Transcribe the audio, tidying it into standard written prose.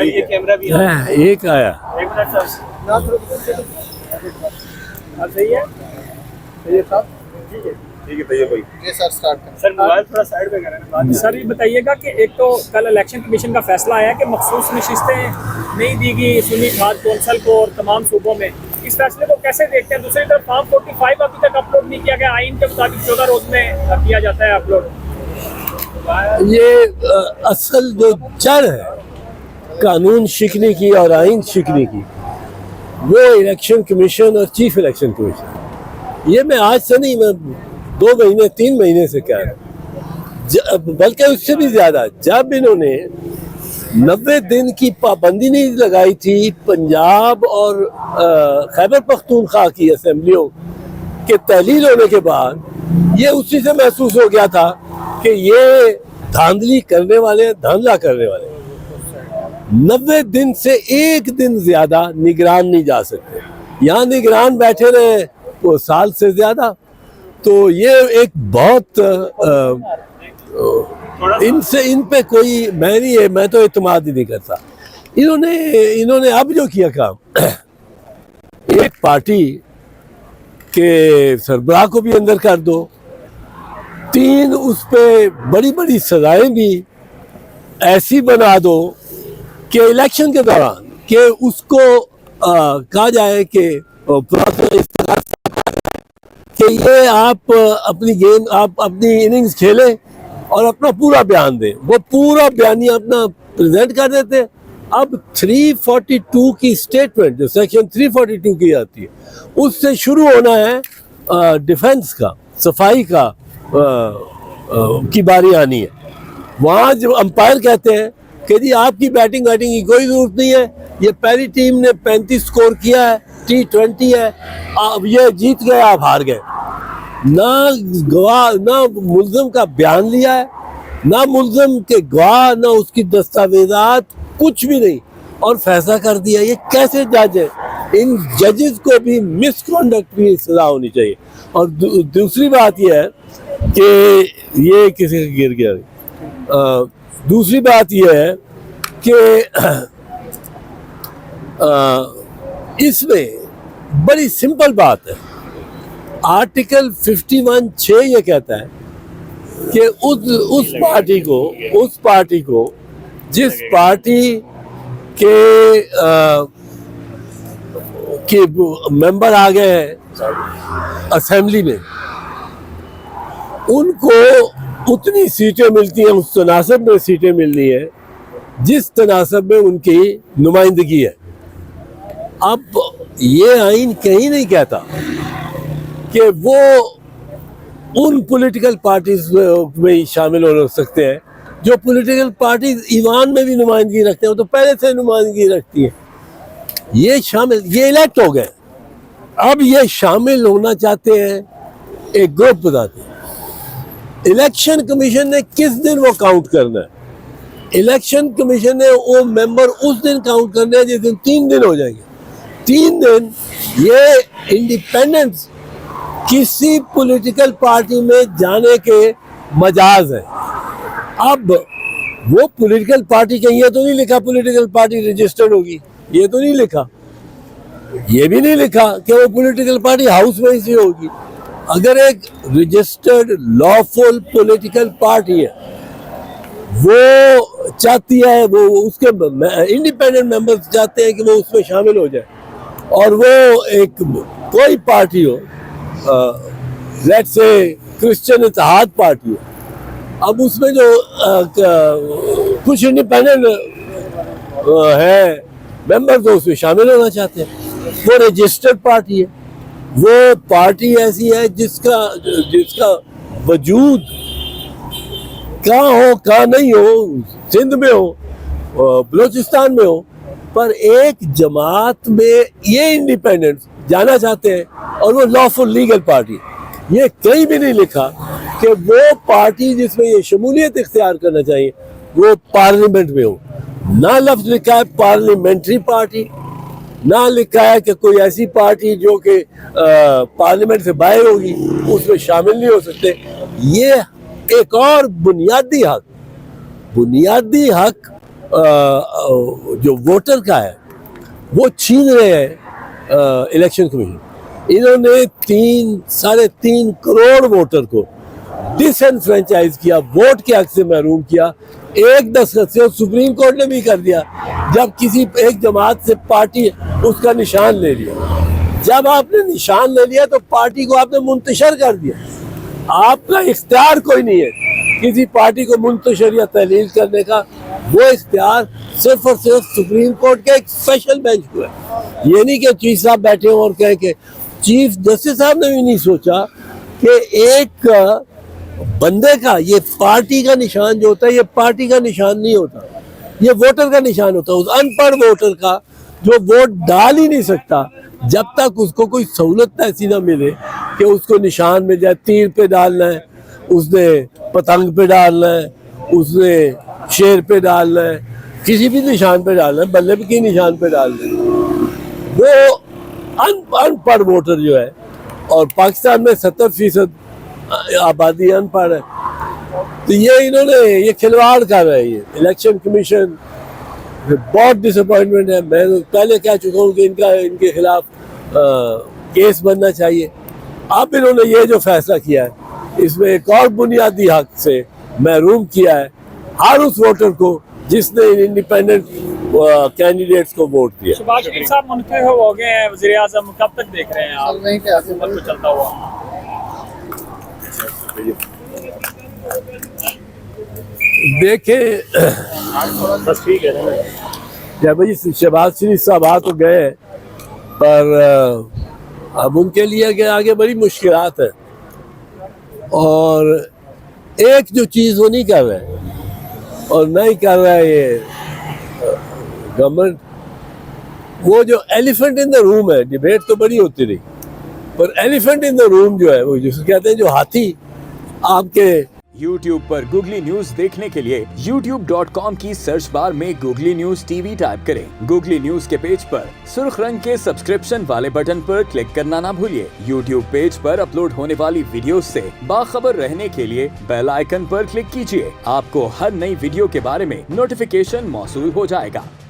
یہ کیمرہ بھی ایک آیا. ایک منٹ سر. صحیح ہے ٹھیک ہے طیب بھائی. سر موبائل تھوڑا سائڈ پہ کریں. سر یہ بتائیے گا کہ ایک تو کل الیکشن کمیشن کا فیصلہ آیا کہ مخصوص نشستیں نہیں دی گئی سنی کھاد کونسل کو اور تمام صوبوں میں. اس فیصلے کو کیسے دیکھتے ہیں؟ دوسری طرف فارم 45 ابھی تک اپلوڈ نہیں کیا گیا. آئین کے مطابق 14 روز میں کیا جاتا ہے اپلوڈ. یہ اصل جو جڑ ہے قانون شکنی کی اور آئین شکنی کی وہ الیکشن کمیشن اور چیف الیکشن کمیشن. یہ میں آج سے نہیں، میں 2 مہینے 3 مہینے سے کہہ رہا ہوں، بلکہ اس سے بھی زیادہ. جب انہوں نے 90 دن کی پابندی نہیں لگائی تھی پنجاب اور خیبر پختونخوا کی اسمبلیوں کے تحلیل ہونے کے بعد، یہ اسی سے محسوس ہو گیا تھا کہ یہ دھاندلی کرنے والے، دھاندلا کرنے والے. 90 دن سے 1 دن زیادہ نگران نہیں جا سکتے. یہاں نگران بیٹھے رہے وہ سال سے زیادہ. تو یہ ایک بہت ان پہ کوئی میں تو اعتماد ہی نہیں کرتا. انہوں نے اب جو کیا کام، ایک پارٹی کے سربراہ کو بھی اندر کر دو، 3 اس پہ بڑی بڑی سزائیں بھی ایسی بنا دو کہ الیکشن کے دوران کہ اس کو کہا جائے کہ یہ آپ اپنی گیم، آپ اپنی اننگز کھیلیں اور اپنا پورا بیان دیں. وہ پورا بیانیہ اپنا پریزنٹ کر دیتے. اب 342 کی اسٹیٹمنٹ جو سیکشن 342 کی آتی ہے اس سے شروع ہونا ہے ڈیفنس کا، صفائی کا کی باری آنی ہے. وہاں جو امپائر کہتے ہیں کہ جی آپ کی بیٹنگ کی کوئی ضرورت نہیں ہے، یہ پہلی ٹیم نے 35 سکور کیا ہے، T20 ہے، اب یہ جیت گئے آپ ہار گئے. نہ گواہ، نہ ملزم کا بیان لیا ہے، نہ ملزم کے گواہ، نہ اس کی دستاویزات، کچھ بھی نہیں، اور فیصلہ کر دیا. یہ کیسے جج ہے؟ ان ججز کو بھی مس کنڈکٹ کی سزا ہونی چاہیے. اور دوسری بات یہ ہے کہ یہ کسی کا گر گیا. دوسری بات یہ ہے کہ اس میں بڑی سمپل بات ہے. آرٹیکل 51(6) یہ کہتا ہے کہ اس پارٹی کو جس پارٹی کے ممبر آ گئے ہیں اسمبلی میں، ان کو اتنی سیٹیں ملتی ہیں، اس تناسب میں سیٹیں ملنی ہے جس تناسب میں ان کی نمائندگی ہے. اب یہ آئین کہیں نہیں کہتا کہ وہ ان پولیٹیکل پارٹیز میں شامل ہو سکتے ہیں جو پولیٹیکل پارٹیز ایوان میں بھی نمائندگی رکھتے ہیں. وہ تو پہلے سے نمائندگی رکھتی ہے. یہ الیکٹ ہو گئے، اب یہ شامل ہونا چاہتے ہیں، ایک گروپ بتاتے ہیں. الیکشن کمیشن نے کس دن وہ کاؤنٹ کرنا ہے؟ الیکشن کمیشن نے وہ ممبر اس دن کاؤنٹ کرنا ہے جس دن 3 دن ہو جائیں گے. 3 دن یہ انڈیپینڈنس کسی پولیٹیکل پارٹی میں جانے کے مجاز ہے. اب وہ پولیٹیکل پارٹی کہیں یہ تو نہیں لکھا پولیٹیکل پارٹی رجسٹرڈ ہوگی، یہ تو نہیں لکھا. یہ بھی نہیں لکھا کہ وہ پولیٹیکل پارٹی ہاؤس میں ہی ہوگی. اگر ایک رجسٹرڈ لافل پولیٹیکل پارٹی ہے، وہ چاہتی ہے، وہ اس کے انڈیپینڈنٹ ممبرز چاہتے ہیں کہ وہ اس میں شامل ہو جائے، اور وہ ایک کوئی party who, let's say Christian اتحاد پارٹی ہو، اب اس میں جو کچھ انڈیپینڈنٹ ہے ممبر تو اس میں شامل ہونا چاہتے ہیں. وہ رجسٹرڈ پارٹی ہے، وہ پارٹی ایسی ہے جس کا وجود کہاں ہو کہاں نہیں ہو، سندھ میں ہو، بلوچستان میں ہو، پر ایک جماعت میں یہ انڈیپینڈنٹ جانا چاہتے ہیں، اور وہ لافل لیگل پارٹی. یہ کہیں بھی نہیں لکھا کہ وہ پارٹی جس میں یہ شمولیت اختیار کرنا چاہیے وہ پارلیمنٹ میں ہو. نہ لفظ لکھا ہے پارلیمنٹری پارٹی، نہ لکھا ہے کہ کوئی ایسی پارٹی جو کہ پارلیمنٹ سے باہر ہوگی اس میں شامل نہیں ہو سکتے. یہ ایک اور بنیادی حق بنیادی حق جو ووٹر کا ہے وہ چھین رہے ہیں الیکشن کمیشن. انہوں نے 3.5 کروڑ ووٹر کو ڈس انفرینچائز کیا, ووٹ کے حق سے محروم کیا. ایک دستخط سے سپریم کورٹ نے بھی کر دیا جب کسی ایک جماعت سے پارٹی اس کا نشان لے لیا. جب آپ نے نشان لے لیا تو پارٹی کو آپ نے منتشر کر دیا. آپ کا اختیار کوئی نہیں ہے کسی پارٹی کو منتشر یا تحلیل کرنے کا. وہ اختیار صرف اور صرف سپریم کورٹ کے ایک اسپیشل بینچ کو ہے. یہ نہیں کہ چیف صاحب بیٹھے ہوں اور کہیں کہ چیف جسٹس صاحب نے بھی نہیں سوچا کہ ایک بندے کا یہ پارٹی کا نشان جو ہوتا ہے یہ پارٹی کا نشان نہیں ہوتا, یہ ووٹر کا نشان ہوتا ہے. اس ان پڑھ ووٹر کا جو ووٹ ڈال ہی نہیں سکتا جب تک اس کو کوئی سہولت ایسی نہ ملے کہ اس کو نشان میں جائے, تیر پہ ڈالنا ہے, اس نے پتنگ پہ ڈالنا ہے, اس نے شیر پہ ڈالنا ہے, کسی بھی نشان پہ ڈالنا ہے, بلے کے نشان پہ ڈالنا ہے. وہ ان پڑھ ووٹر جو ہے, اور پاکستان میں 70% آبادی ان پڑھ ہے, تو یہ انہوں نے یہ کھلواڑ کر رہے ہیں. یہ الیکشن کمیشن بہت ڈس اپوائنٹمنٹ ہے. میں پہلے کہہ چکا ہوں کہ ان کے خلاف کیس بننا چاہیے. اب انہوں نے یہ جو فیصلہ کیا ہے اس میں ایک اور بنیادی حق سے محروم کیا ہے ہر اس ووٹر کو جس نے انڈیپینڈنٹ کینڈیڈیٹس کو ووٹ دیا. شہباز شریف صاحب منتخب ہو گئے ہیں وزیر اعظم, کب تک دیکھ رہے ہیں آپ حکومت کو چلتا ہوا؟ دیکھیں بس ٹھیک ہے. جب شہباز شریف صاحب آ تو گئے پر اب ان کے لیے آگے بڑی مشکلات ہیں, اور ایک جو چیز وہ نہیں کر رہے اور نہیں کر رہا ہے یہ گورنمنٹ, وہ جو ایلیفنٹ ان دا روم ہے, ڈیبیٹ تو بڑی ہوتی رہی پر ایلیفنٹ ان دا روم جو ہے وہ جس کو کہتے ہیں جو ہاتھی آپ کے YouTube پر گوگلی نیوز دیکھنے کے لیے youtube.com کی سرچ بار میں googly news T V type کریں. گوگلی نیوز کے پیج پر سرخ رنگ کے سبسکرپشن والے بٹن پر کلک کرنا نہ بھولیے. YouTube پیج پر اپلوڈ ہونے والی ویڈیوز سے باخبر رہنے کے لیے بیل آئیکن پر کلک کیجیے. آپ کو ہر نئی ویڈیو کے بارے میں نوٹیفیکیشن موصول ہو جائے گا.